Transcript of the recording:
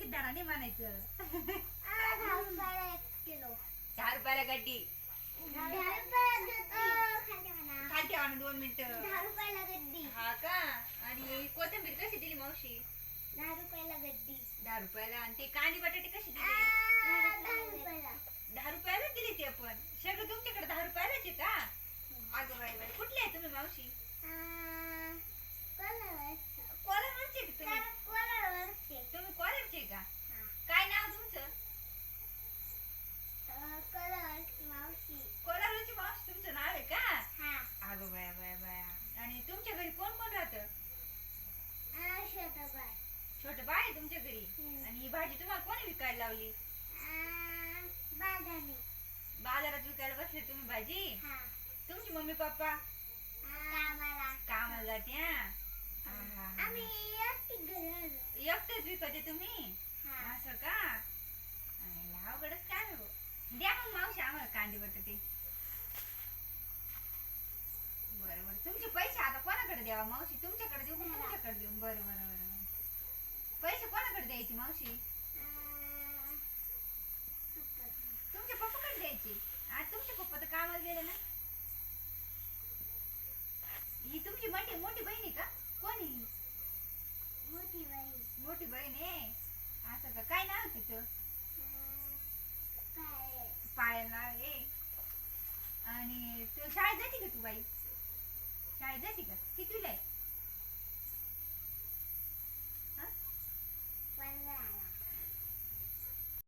व्यवस्थित दाराने म्हणायचं. 10 रुपयाला 1 किलो. 10 रुपयाला गड्डी. 10 रुपयाला खाली म्हणा. खाली ठेवा ना 2 मिनिटं. 10 रुपयाला गड्डी. हा का? आणि कोथिंबीर कशी दिली मावशी? 10 रुपयाला गड्डी. 10 रुपयाला. आणि ते कांदे बटाटे कशी दिले? 10 रुपयाला. 10 रुपयाला दिली ते पण. सगळं तुमच्याकडे 10 रुपयालाच आहे का? अगं बाई बाई, कुठले आहे तुम्ही मावशी? कोलारवरचे का तुम्ही? कोलारवरचे. तुम्ही कोलारचे का? हा. काय नाव तुमचं? कोलारवरची मावशी. कोलारवरची मावशी तुमचं नाव आहे का? हा. अगं बाया बाया बाया. आणि तुमच्या घरी कोण कोण राहतं? शोधाबाई. छोटं बाळ आहे तुमच्या घरी. हम्म. आणि ही भाजी तुम्हाला कोणी विकायला लावली? बागाने. बाजारात विकायला बसले तुम्ही भाजी? हा. तुमची मम्मी पप्पा कामाला. कामाला जाते. आम्ही एकटी घरी आलो. एकटेच विकते तुम्ही? हा. असं का? आईला अवघडच काय हो. द्या मग मावशी आम्हाला कांदे बटाटे. बरं बरं. तुमचे पैसे आता कोणाकडे द्यावा मावशी? तुमच्याकडे देऊ का तुमच्याकडे देऊ? बरं बरं बरं. पैसे कोणाकडे द्यायचे मावशी? तुमच्या पप्पाकडे द्यायचे. आज तुमचे पप्पा तर कामाला गेले ना. ही तुमची मोठी बहीण आहे का? कोणी? मोठी बाई. मोठी बहीण आहे. असं का? काय नाव आहे तिचं? काय? पायल नाव आहे. आणि तू शाळेत जाते का तू बाई? शाळेत जाते का? कितवीला आहे?